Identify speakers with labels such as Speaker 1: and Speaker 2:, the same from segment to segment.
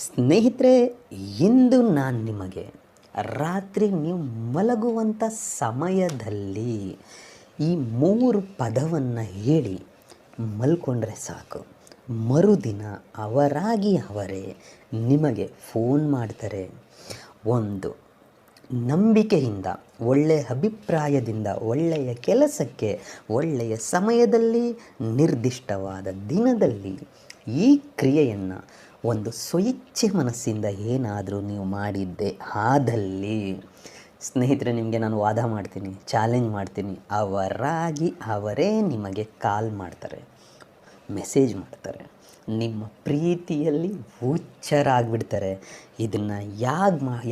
Speaker 1: ಸ್ನೇಹಿತರೆ, ಇಂದು ನಾನು ನಿಮಗೆ ರಾತ್ರಿ ನೀವು ಮಲಗುವಂಥ ಸಮಯದಲ್ಲಿ ಈ 3 ಪದವನ್ನು ಹೇಳಿ ಮಲ್ಕೊಂಡ್ರೆ ಸಾಕು. ಮರುದಿನ ಅವರಾಗಿ ಅವರೇ ನಿಮಗೆ ಫೋನ್ ಮಾಡ್ತಾರೆ. ಒಂದು ನಂಬಿಕೆಯಿಂದ, ಒಳ್ಳೆಯ ಅಭಿಪ್ರಾಯದಿಂದ, ಒಳ್ಳೆಯ ಕೆಲಸಕ್ಕೆ ಒಳ್ಳೆಯ ಸಮಯದಲ್ಲಿ ನಿರ್ದಿಷ್ಟವಾದ ದಿನದಲ್ಲಿ ಈ ಕ್ರಿಯೆಯನ್ನು ಒಂದು ಸ್ವಇಚ್ಛೆ ಮನಸ್ಸಿಂದ ಏನಾದರೂ ನೀವು ಮಾಡಿದ್ದೆ ಆದಲ್ಲಿ, ಸ್ನೇಹಿತರೆ, ನಿಮಗೆ ನಾನು ವಾದ ಮಾಡ್ತೀನಿ, ಚಾಲೆಂಜ್ ಮಾಡ್ತೀನಿ, ಅವರಾಗಿ ಅವರೇ ನಿಮಗೆ ಕಾಲ್ ಮಾಡ್ತಾರೆ, ಮೆಸೇಜ್ ಮಾಡ್ತಾರೆ, ನಿಮ್ಮ ಪ್ರೀತಿಯಲ್ಲಿ ಹುಚ್ಚರಾಗ್ಬಿಡ್ತಾರೆ. ಇದನ್ನು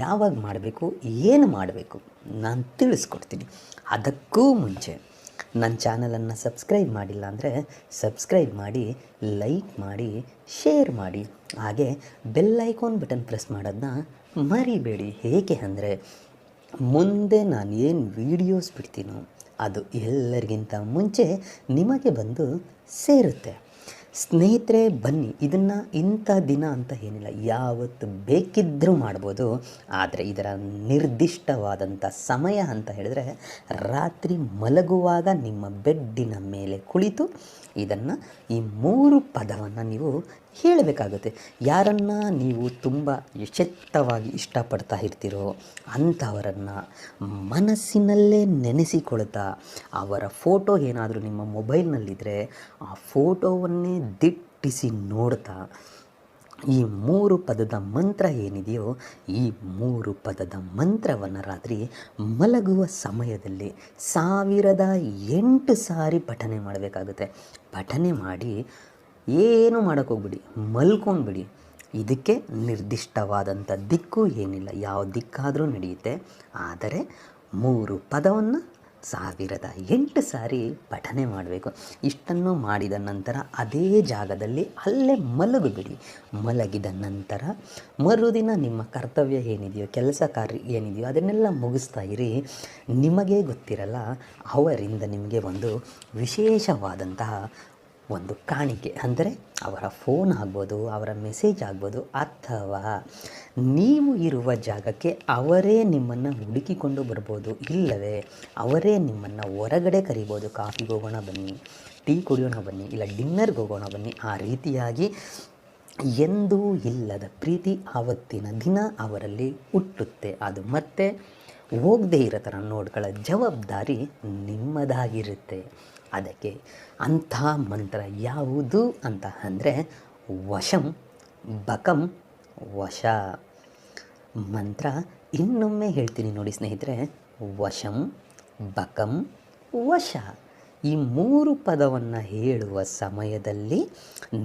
Speaker 1: ಯಾವಾಗ ಮಾಡಬೇಕು, ಏನು ಮಾಡಬೇಕು ನಾನು ತಿಳಿಸ್ಕೊಡ್ತೀನಿ. ಅದಕ್ಕೂ ಮುಂಚೆ ನನ್ನ ಚಾನಲನ್ನು ಸಬ್ಸ್ಕ್ರೈಬ್ ಮಾಡಿಲ್ಲ ಅಂದರೆ ಸಬ್ಸ್ಕ್ರೈಬ್ ಮಾಡಿ, ಲೈಕ್ ಮಾಡಿ, ಶೇರ್ ಮಾಡಿ, ಹಾಗೆ ಬೆಲ್ ಐಕಾನ್ ಬಟನ್ ಪ್ರೆಸ್ ಮಾಡೋದನ್ನ ಮರಿಬೇಡಿ. ಏಕೆ ಅಂದರೆ ಮುಂದೆ ನಾನು ಏನು ವೀಡಿಯೋಸ್ ಬಿಡ್ತೀನೋ ಅದು ಎಲ್ಲರಿಗಿಂತ ಮುಂಚೆ ನಿಮಗೆ ಬಂದು ಸೇರುತ್ತೆ. ಸ್ನೇಹಿತರೆ, ಬನ್ನಿ, ಇದನ್ನು ಇಂಥ ದಿನ ಅಂತ ಏನಿಲ್ಲ, ಯಾವತ್ತು ಬೇಕಿದ್ದರೂ ಮಾಡ್ಬೋದು. ಆದರೆ ಇದರ ನಿರ್ದಿಷ್ಟವಾದಂಥ ಸಮಯ ಅಂತ ಹೇಳಿದ್ರೆ ರಾತ್ರಿ ಮಲಗುವಾಗ ನಿಮ್ಮ ಬೆಡ್ಡಿನ ಮೇಲೆ ಕುಳಿತು ಇದನ್ನು ಈ 3 ಪದವನ್ನು ನೀವು ಹೇಳಬೇಕಾಗುತ್ತೆ. ಯಾರನ್ನು ನೀವು ತುಂಬ ಯಶಸ್ವಿಯಾಗಿ ಇಷ್ಟಪಡ್ತಾ ಇರ್ತೀರೋ ಅಂಥವರನ್ನು ಮನಸ್ಸಿನಲ್ಲೇ ನೆನೆಸಿಕೊಳ್ತಾ, ಅವರ ಫೋಟೋ ಏನಾದರೂ ನಿಮ್ಮ ಮೊಬೈಲ್ನಲ್ಲಿದ್ದರೆ ಆ ಫೋಟೋವನ್ನೇ ದಿಟ್ಟಿಸಿ ನೋಡ್ತಾ ಈ 3 ಪದದ ಮಂತ್ರ ಏನಿದೆಯೋ ಈ 3 ಪದದ ಮಂತ್ರವನ್ನು ರಾತ್ರಿ ಮಲಗುವ ಸಮಯದಲ್ಲಿ 1008 ಸಾರಿ ಪಠನೆ ಮಾಡಬೇಕಾಗುತ್ತೆ. ಪಠನೆ ಮಾಡಿ ಏನು ಮಾಡೋಕ್ಕೋಗ್ಬಿಡಿ, ಮಲ್ಕೊಂಡ್ಬಿಡಿ. ಇದಕ್ಕೆ ನಿರ್ದಿಷ್ಟವಾದಂಥ ದಿಕ್ಕು ಏನಿಲ್ಲ, ಯಾವ ದಿಕ್ಕಾದರೂ ನಡೆಯುತ್ತೆ. ಆದರೆ 3 ಪದವನ್ನು 1008 ಸಾರಿ ಪಠನೆ ಮಾಡಬೇಕು. ಇಷ್ಟನ್ನು ಮಾಡಿದ ನಂತರ ಅದೇ ಜಾಗದಲ್ಲಿ ಅಲ್ಲೇ ಮಲಗಿಬಿಡಿ. ಮಲಗಿದ ನಂತರ ಮರುದಿನ ನಿಮ್ಮ ಕರ್ತವ್ಯ ಏನಿದೆಯೋ, ಕೆಲಸ ಕಾರ್ಯ ಏನಿದೆಯೋ ಅದನ್ನೆಲ್ಲ ಮುಗಿಸ್ತಾ ಇರಿ. ನಿಮಗೇ ಗೊತ್ತಿರಲ್ಲ, ಅವರಿಂದ ನಿಮಗೆ ಒಂದು ವಿಶೇಷವಾದಂತಹ ಒಂದು ಕಾಣಿಕೆ, ಅಂದರೆ ಅವರ ಫೋನ್ ಆಗ್ಬೋದು, ಅವರ ಮೆಸೇಜ್ ಆಗ್ಬೋದು, ಅಥವಾ ನೀವು ಇರುವ ಜಾಗಕ್ಕೆ ಅವರೇ ನಿಮ್ಮನ್ನು ಹುಡುಕಿಕೊಂಡು ಬರ್ಬೋದು, ಇಲ್ಲವೇ ಅವರೇ ನಿಮ್ಮನ್ನು ಹೊರಗಡೆ ಕರಿಬೋದು. ಕಾಫಿಗೆ ಹೋಗೋಣ ಬನ್ನಿ, ಟೀ ಕುಡಿಯೋಣ ಬನ್ನಿ, ಇಲ್ಲ ಡಿನ್ನರ್ಗೆ ಹೋಗೋಣ ಬನ್ನಿ. ಆ ರೀತಿಯಾಗಿ ಎಂದೂ ಇಲ್ಲದ ಪ್ರೀತಿ ಆವತ್ತಿನ ದಿನ ಅವರಲ್ಲಿ ಹುಟ್ಟುತ್ತೆ. ಅದು ಮತ್ತೆ ಹೋಗದೇ ಇರೋ ಥರ ನೋಡ್ಕೊಳ್ಳೋ ಜವಾಬ್ದಾರಿ ನಿಮ್ಮದಾಗಿರುತ್ತೆ. ಅದಕ್ಕೆ ಅಂಥ ಮಂತ್ರ ಯಾವುದು ಅಂತ ಅಂದರೆ ವಶಂ ಬಕಂ ವಶ ಮಂತ್ರ. ಇನ್ನೊಮ್ಮೆ ಹೇಳ್ತೀನಿ ನೋಡಿ ಸ್ನೇಹಿತರೆ, ವಶಂ ಬಕಂ ವಶ. ಈ 3 ಪದವನ್ನು ಹೇಳುವ ಸಮಯದಲ್ಲಿ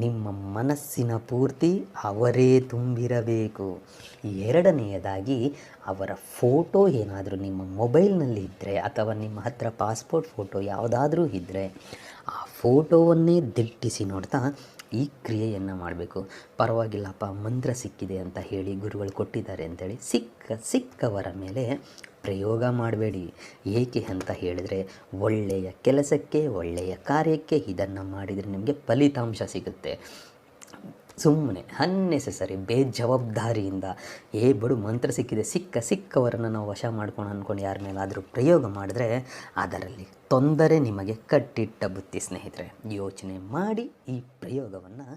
Speaker 1: ನಿಮ್ಮ ಮನಸ್ಸಿನ ಪೂರ್ತಿ ಅವರೇ ತುಂಬಿರಬೇಕು. ಎರಡನೆಯದಾಗಿ, ಅವರ ಫೋಟೋ ಏನಾದರೂ ನಿಮ್ಮ ಮೊಬೈಲ್ನಲ್ಲಿ ಇದ್ದರೆ ಅಥವಾ ನಿಮ್ಮ ಹತ್ರ ಪಾಸ್ಪೋರ್ಟ್ ಫೋಟೋ ಯಾವುದಾದ್ರೂ ಇದ್ದರೆ ಆ ಫೋಟೋವನ್ನೇ ದಿಟ್ಟಿಸಿ ನೋಡ್ತಾ ಈ ಕ್ರಿಯೆಯನ್ನು ಮಾಡಬೇಕು. ಪರವಾಗಿಲ್ಲಪ್ಪ, ಮಂತ್ರ ಸಿಕ್ಕಿದೆ ಅಂತ ಹೇಳಿ ಗುರುಗಳು ಕೊಟ್ಟಿದ್ದಾರೆ ಅಂತೇಳಿ ಸಿಕ್ಕವರ ಮೇಲೆ ಪ್ರಯೋಗ ಮಾಡಬೇಡಿ. ಏಕೆ ಅಂತ ಹೇಳಿದರೆ ಒಳ್ಳೆಯ ಕೆಲಸಕ್ಕೆ, ಒಳ್ಳೆಯ ಕಾರ್ಯಕ್ಕೆ ಇದನ್ನು ಮಾಡಿದರೆ ನಿಮಗೆ ಫಲಿತಾಂಶ ಸಿಗುತ್ತೆ. ಸುಮ್ಮನೆ ಅನ್ನೆಸೆಸರಿ ಬೇಜವಾಬ್ದಾರಿಯಿಂದ ಬಿಡು ಮಂತ್ರ ಸಿಕ್ಕಿದೆ, ಸಿಕ್ಕವರನ್ನು ನಾವು ವಶ ಮಾಡ್ಕೊಂಡು ಅಂದ್ಕೊಂಡು ಯಾರ ಮೇಲಾದರೂ ಪ್ರಯೋಗ ಮಾಡಿದ್ರೆ ಅದರಲ್ಲಿ ತೊಂದರೆ ನಿಮಗೆ ಕಟ್ಟಿಟ್ಟ ಬುತ್ತಿ. ಸ್ನೇಹಿತರೆ, ಯೋಚನೆ ಮಾಡಿ ಈ ಪ್ರಯೋಗವನ್ನು